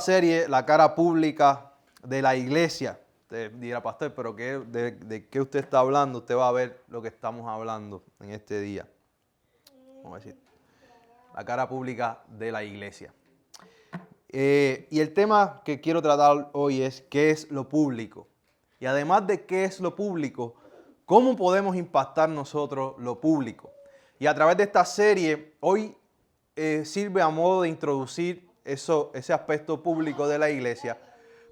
serie La cara pública de la iglesia. Usted dirá, pastor, pero ¿de qué usted está hablando? Usted va a ver lo que estamos hablando en este día. Vamos a decir, la cara pública de la iglesia. Y el tema que quiero tratar hoy es ¿qué es lo público? Y además de qué es lo público, ¿cómo podemos impactar nosotros lo público? Y a través de esta serie, hoy sirve a modo de introducir ese aspecto público de la iglesia,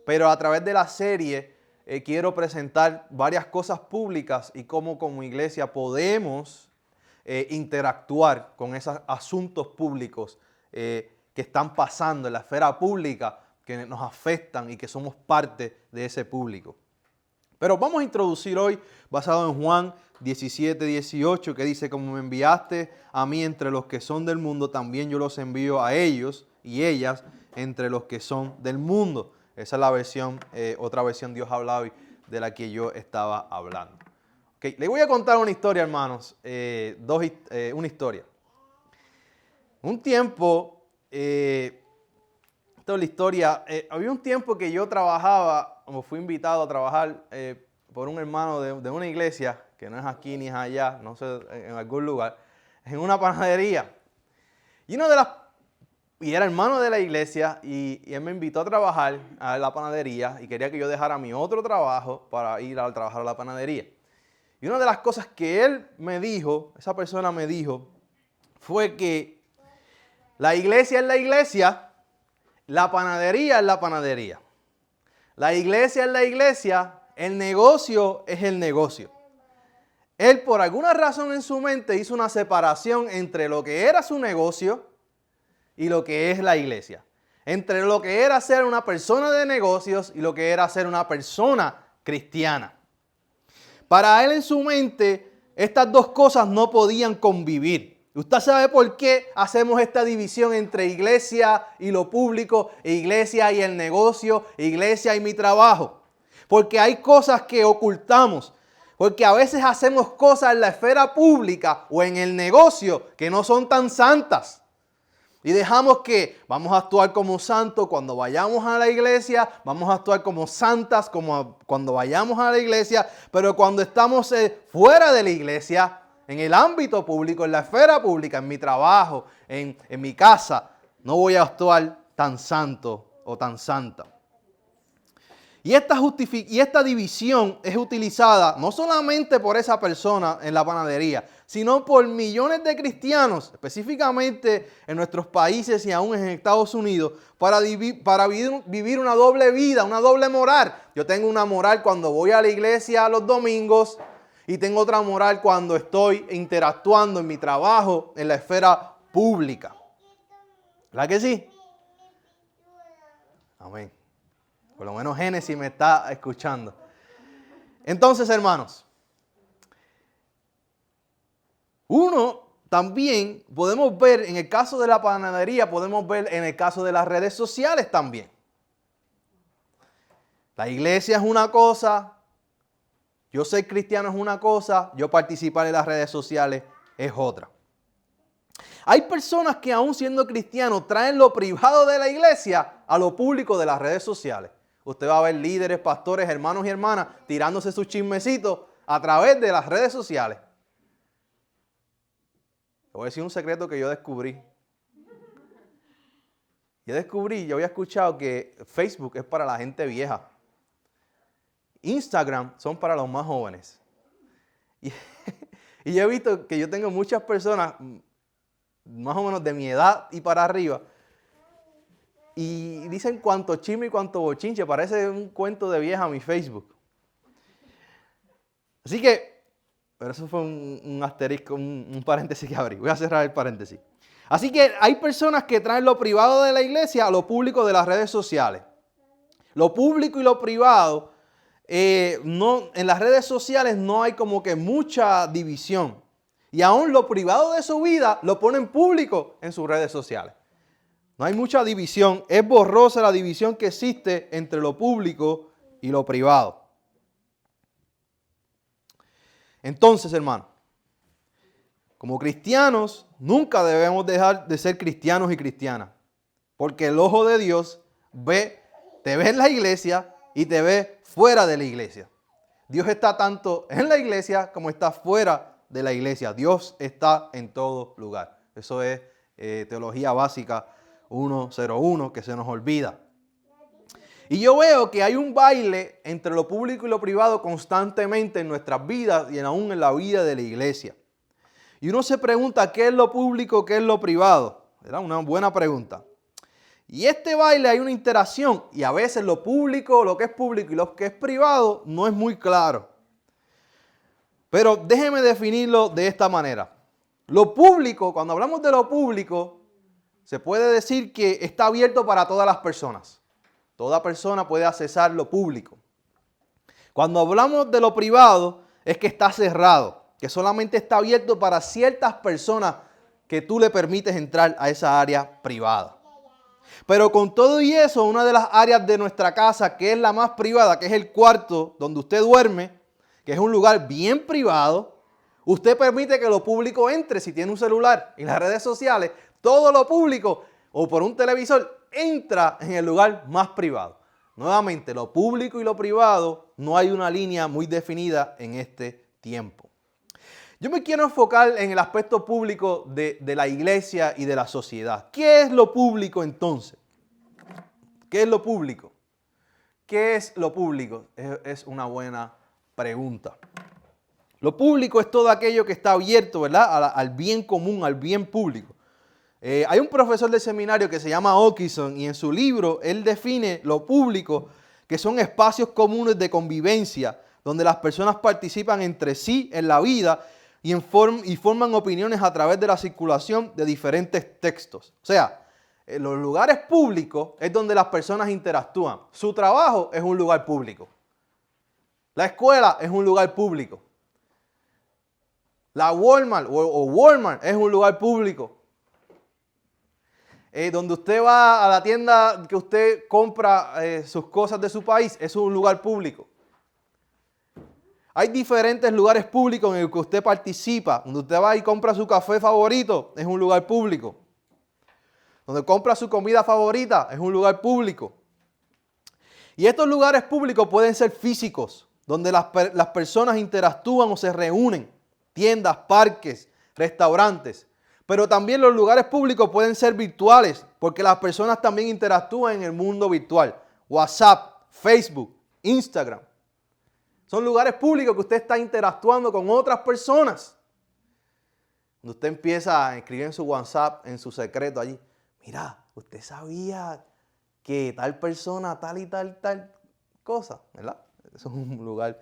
pero a través de la serie quiero presentar varias cosas públicas y cómo como iglesia podemos interactuar con esos asuntos públicos que están pasando en la esfera pública, que nos afectan y que somos parte de ese público. Pero vamos a introducir hoy, basado en Juan 17, 18, que dice, como me enviaste a mí entre los que son del mundo, también yo los envío a ellos y ellas entre los que son del mundo. Esa es la versión, otra versión Dios habla hoy, de la que yo estaba hablando. Okay, les voy a contar una historia, hermanos, una historia. Un tiempo, esta es la historia, había un tiempo que yo trabajaba, o fui invitado a trabajar por un hermano de una iglesia, que no es aquí ni es allá, no sé, en algún lugar, en una panadería. Y era hermano de la iglesia y él me invitó a trabajar a la panadería y quería que yo dejara mi otro trabajo para ir a trabajar a la panadería. Y una de las cosas que él me dijo, esa persona me dijo, fue que la iglesia es la iglesia, la panadería es la panadería. La iglesia es la iglesia, el negocio es el negocio. Él por alguna razón en su mente hizo una separación entre lo que era su negocio y lo que es la iglesia. Entre lo que era ser una persona de negocios y lo que era ser una persona cristiana. Para él en su mente, estas dos cosas no podían convivir. ¿Usted sabe por qué hacemos esta división entre iglesia y lo público, iglesia y el negocio, iglesia y mi trabajo? Porque hay cosas que ocultamos. Porque a veces hacemos cosas en la esfera pública o en el negocio que no son tan santas. Y dejamos que vamos a actuar como santos cuando vayamos a la iglesia, vamos a actuar como santas cuando vayamos a la iglesia, pero cuando estamos fuera de la iglesia, en el ámbito público, en la esfera pública, en mi trabajo, en mi casa, no voy a actuar tan santo o tan santa. Y esta división es utilizada no solamente por esa persona en la panadería, sino por millones de cristianos, específicamente en nuestros países y aún en Estados Unidos, para vivir una doble vida, una doble moral. Yo tengo una moral cuando voy a la iglesia los domingos y tengo otra moral cuando estoy interactuando en mi trabajo en la esfera pública. ¿Verdad que sí? Amén. Por lo menos Génesis me está escuchando. Entonces, hermanos, uno también podemos ver, en el caso de la panadería, podemos ver en el caso de las redes sociales también. La iglesia es una cosa, yo ser cristiano es una cosa, yo participar en las redes sociales es otra. Hay personas que aún siendo cristianos traen lo privado de la iglesia a lo público de las redes sociales. Usted va a ver líderes, pastores, hermanos y hermanas tirándose sus chismecitos a través de las redes sociales. Le voy a decir un secreto que yo descubrí. Yo había escuchado que Facebook es para la gente vieja. Instagram son para los más jóvenes. Y yo he visto que yo tengo muchas personas más o menos de mi edad y para arriba. Y dicen cuánto chisme y cuánto bochinche. Parece un cuento de vieja mi Facebook. Así que, pero eso fue un asterisco, un paréntesis que abrí. Voy a cerrar el paréntesis. Así que hay personas que traen lo privado de la iglesia a lo público de las redes sociales. Lo público y lo privado, en las redes sociales no hay como que mucha división. Y aún lo privado de su vida lo ponen público en sus redes sociales. No hay mucha división. Es borrosa la división que existe entre lo público y lo privado. Entonces, hermano, como cristianos, nunca debemos dejar de ser cristianos y cristianas. Porque el ojo de Dios te ve en la iglesia y te ve fuera de la iglesia. Dios está tanto en la iglesia como está fuera de la iglesia. Dios está en todo lugar. Eso es teología básica 101 que se nos olvida. Y yo veo que hay un baile entre lo público y lo privado constantemente en nuestras vidas y aún en la vida de la iglesia. Y uno se pregunta, ¿qué es lo público, qué es lo privado? Era una buena pregunta. Y este baile hay una interacción y a veces lo público, lo que es público y lo que es privado no es muy claro. Pero déjeme definirlo de esta manera. Lo público, cuando hablamos de lo público, se puede decir que está abierto para todas las personas. Toda persona puede accesar lo público. Cuando hablamos de lo privado, es que está cerrado, que solamente está abierto para ciertas personas que tú le permites entrar a esa área privada. Pero con todo y eso, una de las áreas de nuestra casa, que es la más privada, que es el cuarto donde usted duerme, que es un lugar bien privado, usted permite que lo público entre. Si tiene un celular y las redes sociales, todo lo público o por un televisor entra en el lugar más privado. Nuevamente, lo público y lo privado no hay una línea muy definida en este tiempo. Yo me quiero enfocar en el aspecto público de la iglesia y de la sociedad. ¿Qué es lo público entonces? ¿Qué es lo público? ¿Qué es lo público? Es una buena pregunta. Lo público es todo aquello que está abierto, ¿verdad? Al bien común, al bien público. Hay un profesor de seminario que se llama Ockison y en su libro él define lo público que son espacios comunes de convivencia donde las personas participan entre sí en la vida y forman opiniones a través de la circulación de diferentes textos. O sea, en los lugares públicos es donde las personas interactúan. Su trabajo es un lugar público. La escuela es un lugar público. La Walmart o Walmart es un lugar público. Donde usted va a la tienda que usted compra sus cosas de su país, es un lugar público. Hay diferentes lugares públicos en el que usted participa. Donde usted va y compra su café favorito, es un lugar público. Donde compra su comida favorita, es un lugar público. Y estos lugares públicos pueden ser físicos, donde las personas interactúan o se reúnen. Tiendas, parques, restaurantes. Pero también los lugares públicos pueden ser virtuales, porque las personas también interactúan en el mundo virtual. WhatsApp, Facebook, Instagram. Son lugares públicos que usted está interactuando con otras personas. Cuando usted empieza a escribir en su WhatsApp, en su secreto allí, mira, usted sabía que tal persona, tal y tal cosa, ¿verdad? Eso es un lugar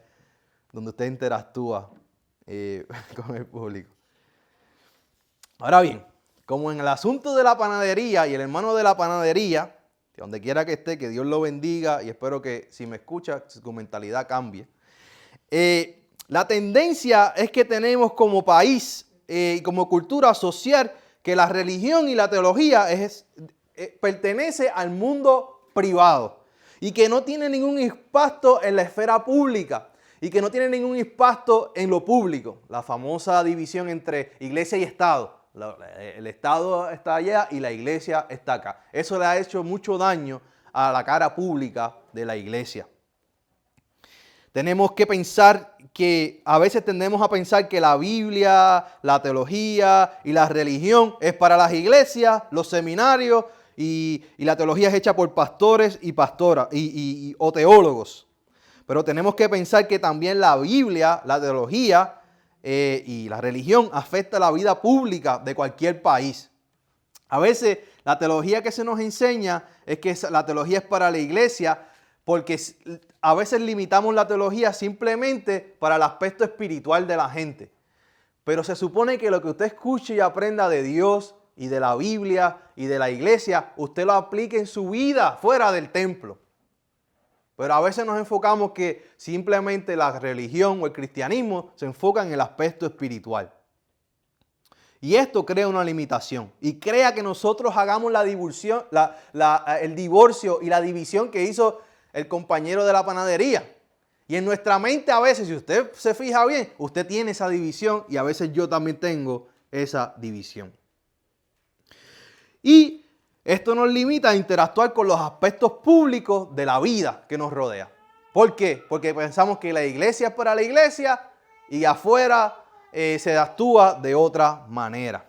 donde usted interactúa con el público. Ahora bien, como en el asunto de la panadería y el hermano de la panadería, que donde quiera que esté, que Dios lo bendiga y espero que si me escucha, su mentalidad cambie. La tendencia es que tenemos como país y como cultura asociar que la religión y la teología pertenece al mundo privado y que no tiene ningún impacto en la esfera pública y que no tiene ningún impacto en lo público. La famosa división entre iglesia y Estado. El Estado está allá y la iglesia está acá. Eso le ha hecho mucho daño a la cara pública de la iglesia. Tenemos que pensar que a veces tendemos a pensar que la Biblia, la teología y la religión es para las iglesias, los seminarios y la teología es hecha por pastores y pastoras o teólogos. Pero tenemos que pensar que también la Biblia, la teología y la religión afecta la vida pública de cualquier país. A veces la teología que se nos enseña es que la teología es para la iglesia porque a veces limitamos la teología simplemente para el aspecto espiritual de la gente. Pero se supone que lo que usted escuche y aprenda de Dios y de la Biblia y de la iglesia, usted lo aplique en su vida fuera del templo. Pero a veces nos enfocamos que simplemente la religión o el cristianismo se enfocan en el aspecto espiritual. Y esto crea una limitación y crea que nosotros hagamos el divorcio y la división que hizo el compañero de la panadería. Y en nuestra mente a veces, si usted se fija bien, usted tiene esa división y a veces yo también tengo esa división. Y esto nos limita a interactuar con los aspectos públicos de la vida que nos rodea. ¿Por qué? Porque pensamos que la iglesia es para la iglesia y afuera se actúa de otra manera.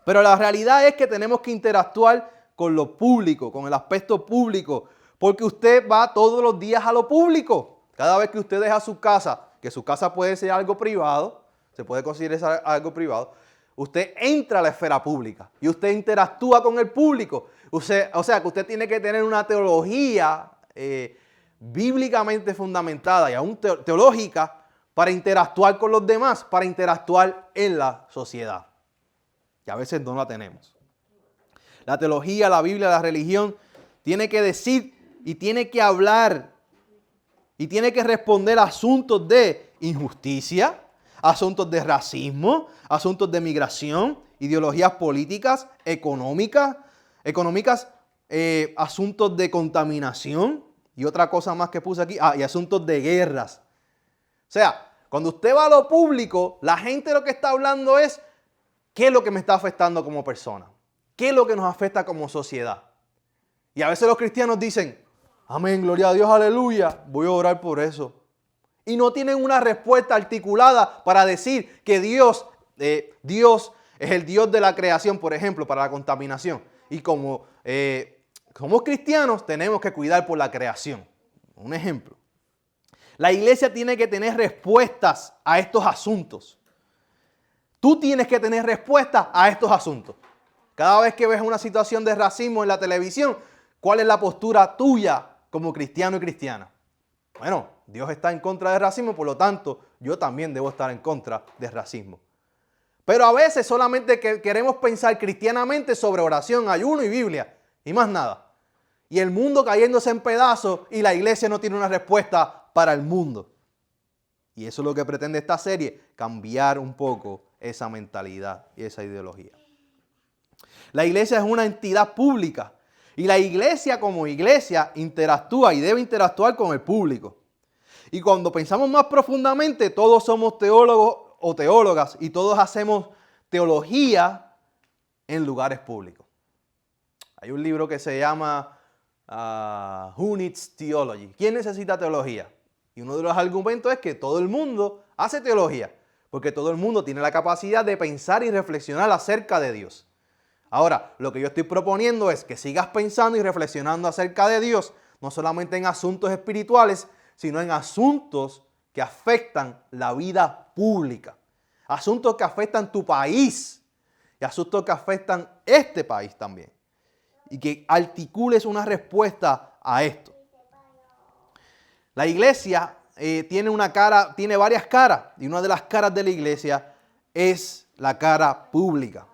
Pero la realidad es que tenemos que interactuar con lo público, con el aspecto público, porque usted va todos los días a lo público. Cada vez que usted deja su casa, que su casa puede ser algo privado, se puede considerar algo privado, usted entra a la esfera pública y usted interactúa con el público. O sea que usted tiene que tener una teología bíblicamente fundamentada y aún teológica para interactuar con los demás, para interactuar en la sociedad. Y a veces no la tenemos. La teología, la Biblia, la religión tiene que decir y tiene que hablar y tiene que responder a asuntos de injusticia, asuntos de racismo, asuntos de migración, ideologías políticas, económicas, asuntos de contaminación y otra cosa más que puse aquí, y asuntos de guerras. O sea, cuando usted va a lo público, la gente lo que está hablando es qué es lo que me está afectando como persona, qué es lo que nos afecta como sociedad. Y a veces los cristianos dicen, amén, gloria a Dios, aleluya, voy a orar por eso. Y no tienen una respuesta articulada para decir que Dios es el Dios de la creación, por ejemplo, para la contaminación. Y como somos cristianos, tenemos que cuidar por la creación. Un ejemplo. La iglesia tiene que tener respuestas a estos asuntos. Tú tienes que tener respuestas a estos asuntos. Cada vez que ves una situación de racismo en la televisión, ¿cuál es la postura tuya como cristiano y cristiana? Bueno, Dios está en contra del racismo, por lo tanto, yo también debo estar en contra del racismo. Pero a veces solamente queremos pensar cristianamente sobre oración, ayuno y Biblia, y más nada. Y el mundo cayéndose en pedazos y la iglesia no tiene una respuesta para el mundo. Y eso es lo que pretende esta serie, cambiar un poco esa mentalidad y esa ideología. La iglesia es una entidad pública y la iglesia como iglesia interactúa y debe interactuar con el público. Y cuando pensamos más profundamente, todos somos teólogos o teólogas y todos hacemos teología en lugares públicos. Hay un libro que se llama Who Needs Theology? ¿Quién necesita teología? Y uno de los argumentos es que todo el mundo hace teología, porque todo el mundo tiene la capacidad de pensar y reflexionar acerca de Dios. Ahora, lo que yo estoy proponiendo es que sigas pensando y reflexionando acerca de Dios, no solamente en asuntos espirituales, sino en asuntos que afectan la vida pública, asuntos que afectan tu país y asuntos que afectan este país también. Y que articules una respuesta a esto. La iglesia tiene varias caras y una de las caras de la iglesia es la cara pública.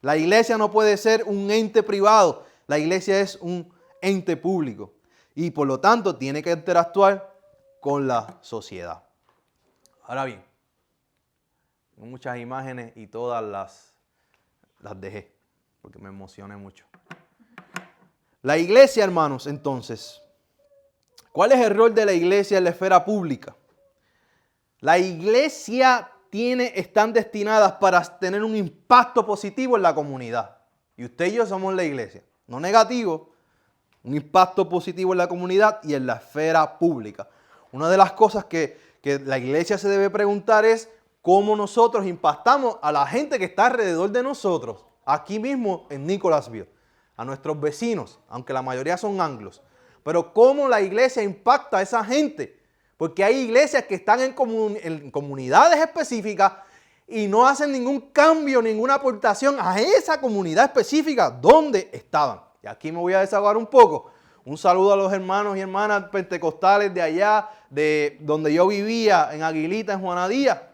La iglesia no puede ser un ente privado, la iglesia es un ente público y por lo tanto tiene que interactuar con la sociedad. Ahora bien, tengo muchas imágenes y todas las dejé porque me emocioné mucho. La iglesia, hermanos, entonces, ¿cuál es el rol de la iglesia en la esfera pública? La iglesia están destinadas para tener un impacto positivo en la comunidad. Y usted y yo somos la iglesia. No negativo, un impacto positivo en la comunidad y en la esfera pública. Una de las cosas que la iglesia se debe preguntar es cómo nosotros impactamos a la gente que está alrededor de nosotros, aquí mismo en Nicholasville, a nuestros vecinos, aunque la mayoría son anglos. Pero cómo la iglesia impacta a esa gente. Porque hay iglesias que están en comunidades específicas y no hacen ningún cambio, ninguna aportación a esa comunidad específica donde estaban. Y aquí me voy a desahogar un poco. Un saludo a los hermanos y hermanas pentecostales de allá, de donde yo vivía, en Aguilita, en Juanadía.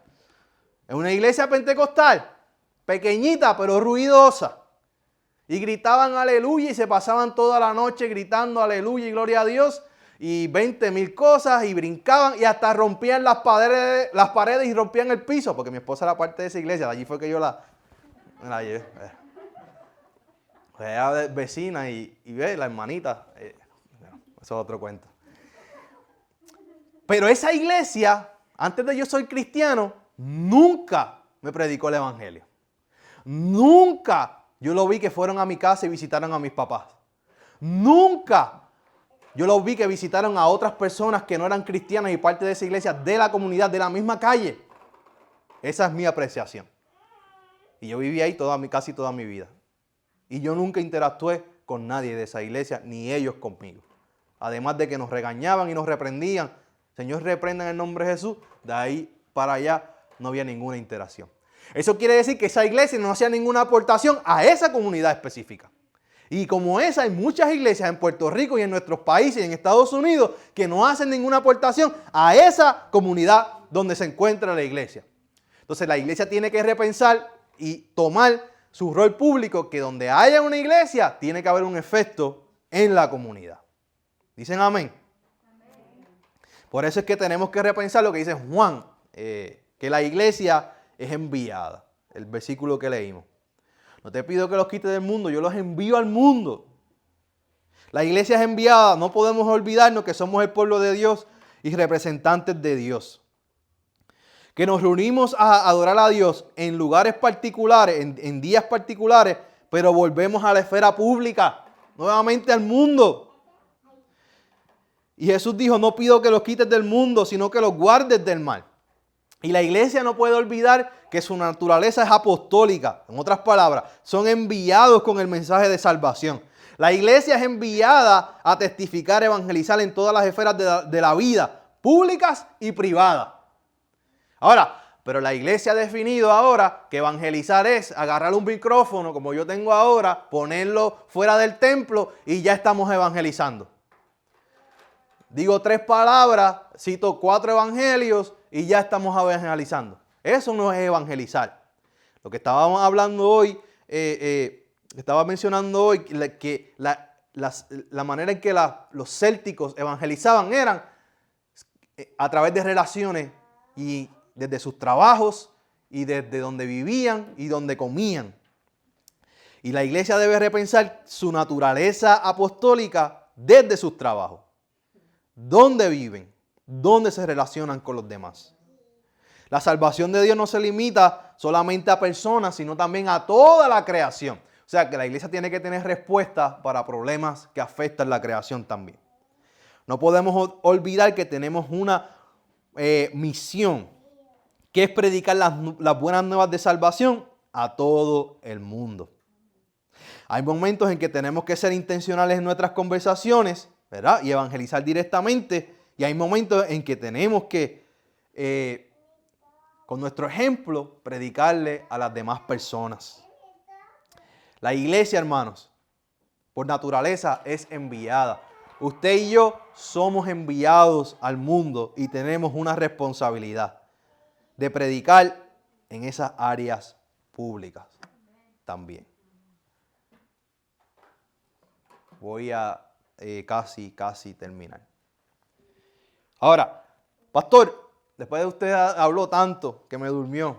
Es una iglesia pentecostal, pequeñita pero ruidosa. Y gritaban aleluya y se pasaban toda la noche gritando aleluya y gloria a Dios. Y 20,000 cosas y brincaban y hasta rompían las paredes y rompían el piso. Porque mi esposa era parte de esa iglesia, de allí fue que yo me la llevé. Pues era vecina y ve, la hermanita. Bueno, eso es otro cuento. Pero esa iglesia, antes de yo ser cristiano, nunca me predicó el evangelio. Nunca yo lo vi que fueron a mi casa y visitaron a mis papás. Nunca yo los vi que visitaron a otras personas que no eran cristianas y parte de esa iglesia, de la comunidad, de la misma calle. Esa es mi apreciación. Y yo viví ahí casi toda mi vida. Y yo nunca interactué con nadie de esa iglesia, ni ellos conmigo. Además de que nos regañaban y nos reprendían. Señor, reprenda en el nombre de Jesús. De ahí para allá no había ninguna interacción. Eso quiere decir que esa iglesia no hacía ninguna aportación a esa comunidad específica. Y como esa, hay muchas iglesias en Puerto Rico y en nuestros países y en Estados Unidos que no hacen ninguna aportación a esa comunidad donde se encuentra la iglesia. Entonces la iglesia tiene que repensar y tomar su rol público, que donde haya una iglesia tiene que haber un efecto en la comunidad. ¿Dicen amén? Por eso es que tenemos que repensar lo que dice Juan, que la iglesia es enviada, el versículo que leímos. No te pido que los quites del mundo, yo los envío al mundo. La iglesia es enviada, no podemos olvidarnos que somos el pueblo de Dios y representantes de Dios. Que nos reunimos a adorar a Dios en lugares particulares, en días particulares, pero volvemos a la esfera pública, nuevamente al mundo. Y Jesús dijo, no pido que los quites del mundo, sino que los guardes del mal. Y la iglesia no puede olvidar que su naturaleza es apostólica. En otras palabras, son enviados con el mensaje de salvación. La iglesia es enviada a testificar, evangelizar en todas las esferas de la vida, públicas y privadas. Ahora, pero la iglesia ha definido ahora que evangelizar es agarrar un micrófono como yo tengo ahora, ponerlo fuera del templo y ya estamos evangelizando. Digo 3 palabras, cito 4 evangelios y ya estamos evangelizando. Eso no es evangelizar. Lo que estábamos hablando hoy, estaba mencionando hoy, que la manera en que los célticos evangelizaban eran a través de relaciones y desde sus trabajos y desde donde vivían y donde comían. Y la iglesia debe repensar su naturaleza apostólica desde sus trabajos. ¿Dónde viven? ¿Dónde se relacionan con los demás? La salvación de Dios no se limita solamente a personas, sino también a toda la creación. O sea que la iglesia tiene que tener respuestas para problemas que afectan la creación también. No podemos olvidar que tenemos una misión, que es predicar las buenas nuevas de salvación a todo el mundo. Hay momentos en que tenemos que ser intencionales en nuestras conversaciones, ¿verdad? Y evangelizar directamente. Y hay momentos en que tenemos que, con nuestro ejemplo, predicarle a las demás personas. La iglesia, hermanos, por naturaleza es enviada. Usted y yo somos enviados al mundo y tenemos una responsabilidad de predicar en esas áreas públicas también. Voy a casi terminar. Ahora, pastor, después de usted habló tanto que me durmió.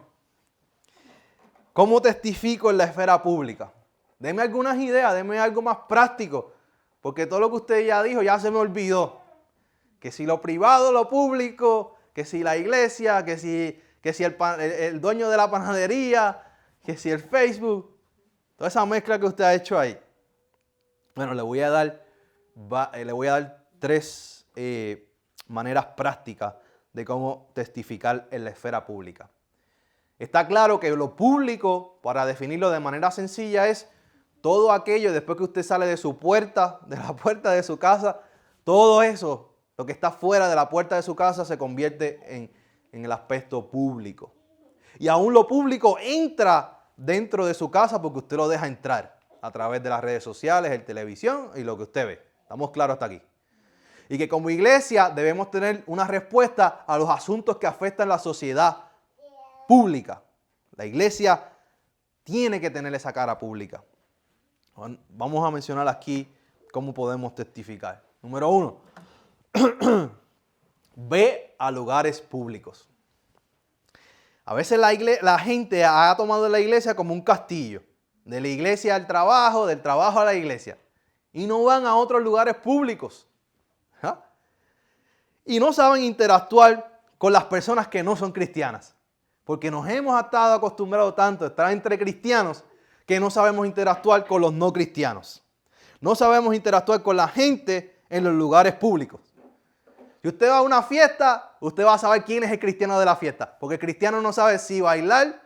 ¿Cómo testifico en la esfera pública? Deme algunas ideas, deme algo más práctico, porque todo lo que usted ya dijo ya se me olvidó. Que si lo privado, lo público, que si la iglesia, que si el dueño de la panadería, que si el Facebook, toda esa mezcla que usted ha hecho ahí. Bueno, le voy a dar 3 maneras prácticas de cómo testificar en la esfera pública. Está claro que lo público, para definirlo de manera sencilla, es todo aquello después que usted sale de su puerta, de la puerta de su casa, todo eso, lo que está fuera de la puerta de su casa se convierte en el aspecto público. Y aún lo público entra dentro de su casa porque usted lo deja entrar a través de las redes sociales, el televisión y lo que usted ve. ¿Estamos claros hasta aquí? Y que como iglesia debemos tener una respuesta a los asuntos que afectan la sociedad pública. La iglesia tiene que tener esa cara pública. Vamos a mencionar aquí cómo podemos testificar. Número 1. Ve a lugares públicos. A veces la gente ha tomado la iglesia como un castillo. De la iglesia al trabajo, del trabajo a la iglesia. Y no van a otros lugares públicos. ¿Ah? Y no saben interactuar con las personas que no son cristianas. Porque nos hemos estado acostumbrados tanto a estar entre cristianos que no sabemos interactuar con los no cristianos. No sabemos interactuar con la gente en los lugares públicos. Si usted va a una fiesta, usted va a saber quién es el cristiano de la fiesta. Porque el cristiano no sabe si bailar,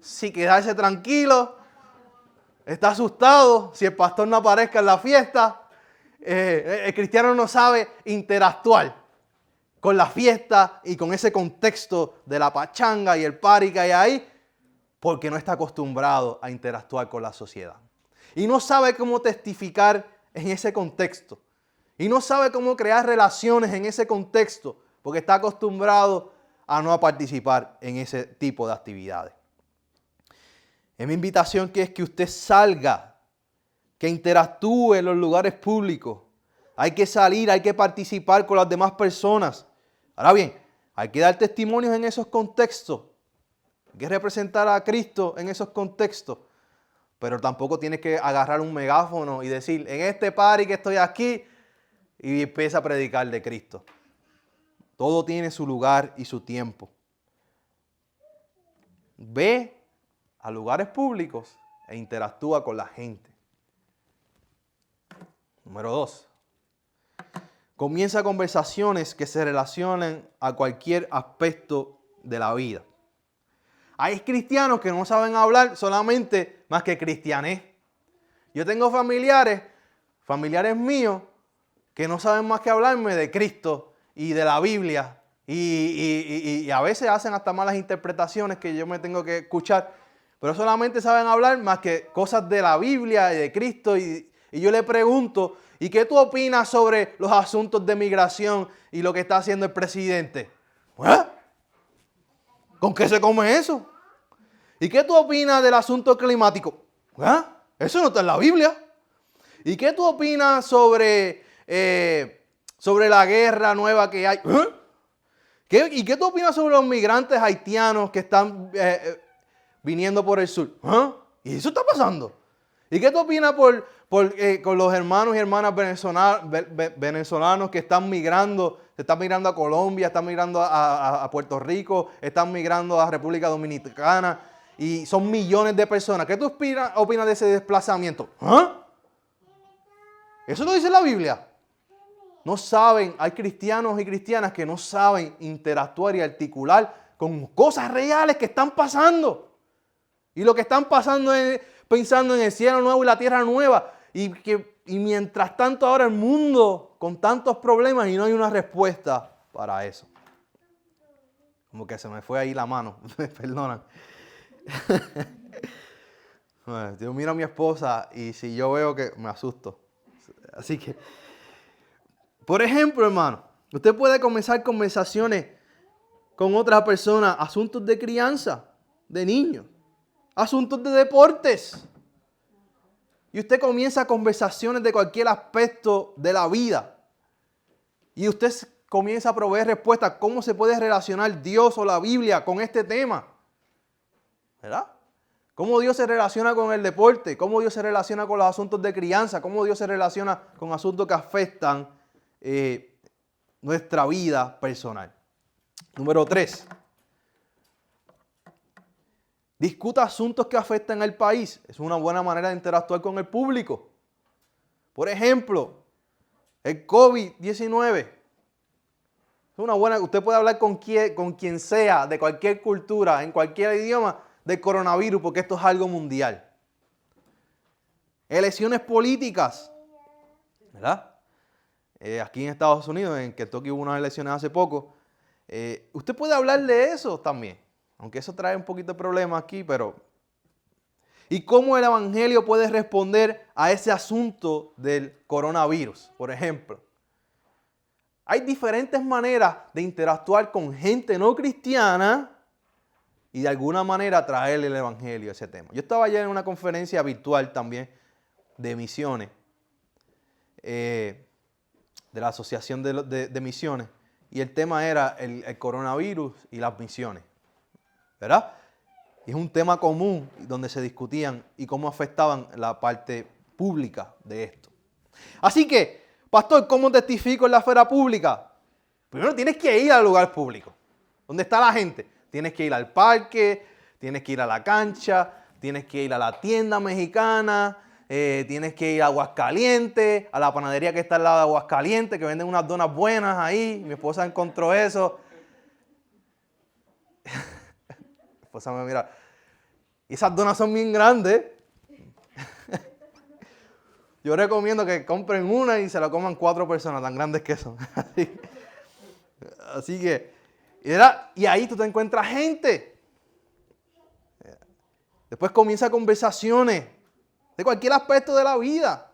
si quedarse tranquilo, está asustado, si el pastor no aparezca en la fiesta. El cristiano no sabe interactuar con la fiesta y con ese contexto de la pachanga y el party que hay ahí, porque no está acostumbrado a interactuar con la sociedad. Y no sabe cómo testificar en ese contexto. Y no sabe cómo crear relaciones en ese contexto, porque está acostumbrado a no participar en ese tipo de actividades. Es mi invitación que es que usted salga, que interactúe en los lugares públicos. Hay que salir, hay que participar con las demás personas. Ahora bien, hay que dar testimonios en esos contextos. Hay que representar a Cristo en esos contextos. Pero tampoco tienes que agarrar un megáfono y decir, en este party que estoy aquí, y empieza a predicar de Cristo. Todo tiene su lugar y su tiempo. Ve a lugares públicos e interactúa con la gente. Número 2. Comienza conversaciones que se relacionen a cualquier aspecto de la vida. Hay cristianos que no saben hablar solamente más que cristianés. Yo tengo familiares míos, que no saben más que hablarme de Cristo y de la Biblia. Y a veces hacen hasta malas interpretaciones que yo me tengo que escuchar. Pero solamente saben hablar más que cosas de la Biblia y de Cristo. Y yo le pregunto, ¿y qué tú opinas sobre los asuntos de migración y lo que está haciendo el presidente? ¿Con qué se come eso? ¿Y qué tú opinas del asunto climático? Eso no está en la Biblia. ¿Y qué tú opinas sobre la guerra nueva que hay? ¿Y qué tú opinas sobre los migrantes haitianos que están viniendo por el sur? ¿Y eso está pasando? ¿Y qué tú opinas con los hermanos y hermanas venezolanos que están migrando? Se están migrando a Colombia, están migrando a Puerto Rico, están migrando a República Dominicana y son millones de personas. ¿Qué tú opinas de ese desplazamiento? ¿Eso lo dice la Biblia? No saben, hay cristianos y cristianas que no saben interactuar y articular con cosas reales que están pasando. Y lo que están pasando es pensando en el cielo nuevo y la tierra nueva. Y mientras tanto ahora el mundo con tantos problemas y no hay una respuesta para eso. Como que se me fue ahí la mano, perdonan. Yo miro a mi esposa y si yo veo que me asusto. Así que, por ejemplo, hermano, usted puede comenzar conversaciones con otras personas, asuntos de crianza, de niños, asuntos de deportes. Y usted comienza conversaciones de cualquier aspecto de la vida. Y usted comienza a proveer respuestas. ¿Cómo se puede relacionar Dios o la Biblia con este tema? ¿Verdad? ¿Cómo Dios se relaciona con el deporte? ¿Cómo Dios se relaciona con los asuntos de crianza? ¿Cómo Dios se relaciona con asuntos que afectan nuestra vida personal? Número 3. Discuta asuntos que afectan al país. Es una buena manera de interactuar con el público. Por ejemplo, el COVID-19. Es una buena. Usted puede hablar con quien sea, de cualquier cultura, en cualquier idioma, del coronavirus, porque esto es algo mundial. Elecciones políticas. ¿Verdad? Aquí en Estados Unidos, en Kentucky hubo unas elecciones hace poco. Usted puede hablar de eso también. Aunque eso trae un poquito de problema aquí, pero... ¿Y cómo el evangelio puede responder a ese asunto del coronavirus, por ejemplo? Hay diferentes maneras de interactuar con gente no cristiana y de alguna manera traerle el evangelio a ese tema. Yo estaba ayer en una conferencia virtual también de misiones, de la Asociación de Misiones, y el tema era el coronavirus y las misiones. ¿Verdad? Y es un tema común donde se discutían y cómo afectaban la parte pública de esto. Así que, pastor, ¿cómo testifico en la esfera pública? Primero tienes que ir al lugar público, donde está la gente. Tienes que ir al parque, tienes que ir a la cancha, tienes que ir a la tienda mexicana, tienes que ir a Aguascalientes, a la panadería que está al lado de Aguascalientes, que venden unas donas buenas ahí. Mi esposa encontró eso. Mi esposa me mira, y esas donas son bien grandes. Yo recomiendo que compren una y se la coman 4 personas, tan grandes que son. Así que, y ahí tú te encuentras gente. Después comienza conversaciones de cualquier aspecto de la vida.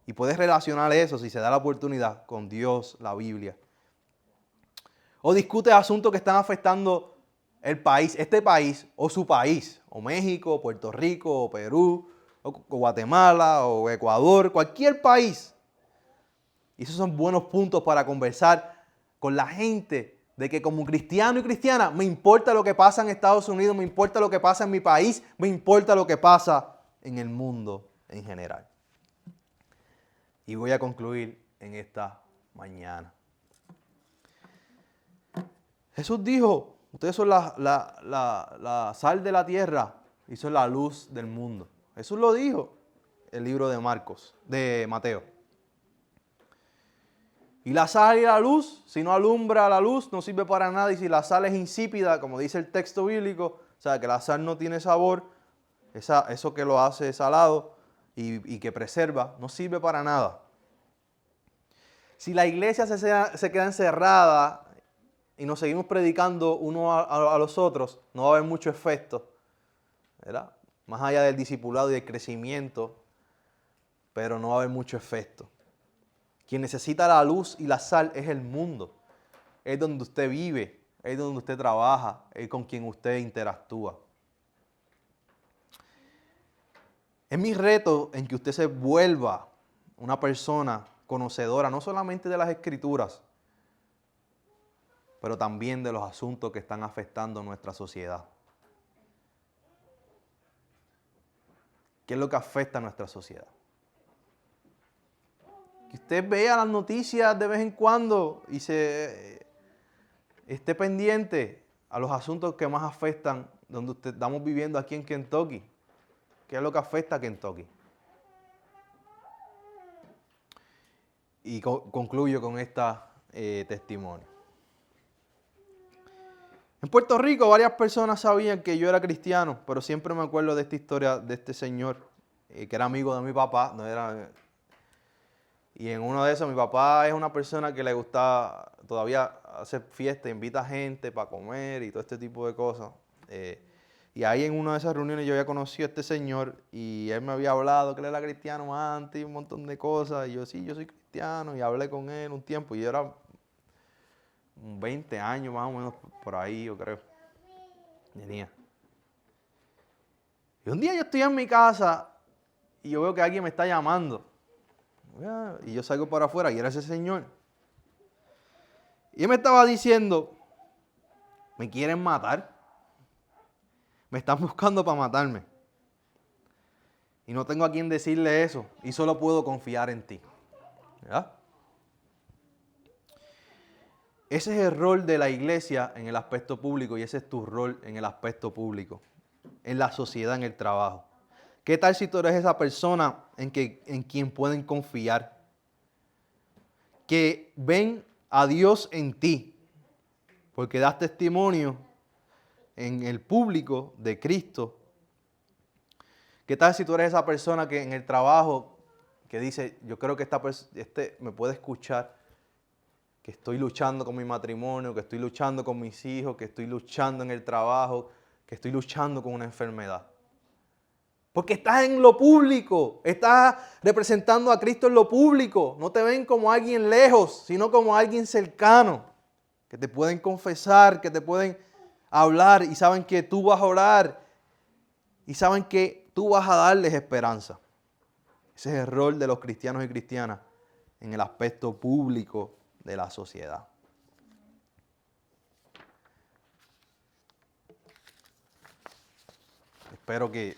Y puedes relacionar eso, si se da la oportunidad, con Dios, la Biblia. O discutes asuntos que están afectando el país, este país, o su país, o México, o Puerto Rico, o Perú, o Guatemala, o Ecuador, cualquier país. Y esos son buenos puntos para conversar con la gente, de que como cristiano y cristiana, me importa lo que pasa en Estados Unidos, me importa lo que pasa en mi país, me importa lo que pasa en el mundo en general. Y voy a concluir en esta mañana. Jesús dijo, ustedes son la sal de la tierra y son la luz del mundo. Jesús lo dijo en el libro de Mateo. Y la sal y la luz, si no alumbra la luz, no sirve para nada. Y si la sal es insípida, como dice el texto bíblico, o sea, que la sal no tiene sabor, eso que lo hace salado y que preserva, no sirve para nada. Si la iglesia se queda encerrada y nos seguimos predicando uno a los otros, no va a haber mucho efecto, ¿verdad? Más allá del discipulado y del crecimiento, pero no va a haber mucho efecto. Quien necesita la luz y la sal es el mundo. Es donde usted vive, es donde usted trabaja, es con quien usted interactúa. Es mi reto en que usted se vuelva una persona conocedora, no solamente de las Escrituras, pero también de los asuntos que están afectando nuestra sociedad. ¿Qué es lo que afecta a nuestra sociedad? Que usted vea las noticias de vez en cuando y esté pendiente a los asuntos que más afectan donde estamos viviendo aquí en Kentucky. ¿Qué es lo que afecta a Kentucky? Y concluyo con testimonio. En Puerto Rico varias personas sabían que yo era cristiano, pero siempre me acuerdo de esta historia de este señor que era amigo de mi papá. Y en uno de esos, mi papá es una persona que le gusta todavía hacer fiesta, invita gente para comer y todo este tipo de cosas. Y ahí en una de esas reuniones yo había conocido a este señor y él me había hablado que él era cristiano antes y un montón de cosas. Y yo, sí, yo soy cristiano, y hablé con él un tiempo. Y yo era 20 años más o menos por ahí, yo creo. Tenía. Y un día yo estoy en mi casa y yo veo que alguien me está llamando. Y yo salgo para afuera y era ese señor. Y él me estaba diciendo, ¿me quieren matar? Me están buscando para matarme. Y no tengo a quien decirle eso. Y solo puedo confiar en ti. ¿Verdad? Ese es el rol de la iglesia en el aspecto público y ese es tu rol en el aspecto público, en la sociedad, en el trabajo. ¿Qué tal si tú eres esa persona en quien pueden confiar? Que ven a Dios en ti, porque das testimonio en el público de Cristo. ¿Qué tal si tú eres esa persona que en el trabajo que dice, yo creo que este me puede escuchar, que estoy luchando con mi matrimonio, que estoy luchando con mis hijos, que estoy luchando en el trabajo, que estoy luchando con una enfermedad? Porque estás en lo público, estás representando a Cristo en lo público. No te ven como alguien lejos, sino como alguien cercano, que te pueden confesar, que te pueden hablar y saben que tú vas a orar y saben que tú vas a darles esperanza. Ese es el rol de los cristianos y cristianas en el aspecto público de la sociedad. Espero que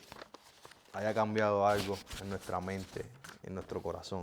haya cambiado algo en nuestra mente, en nuestro corazón.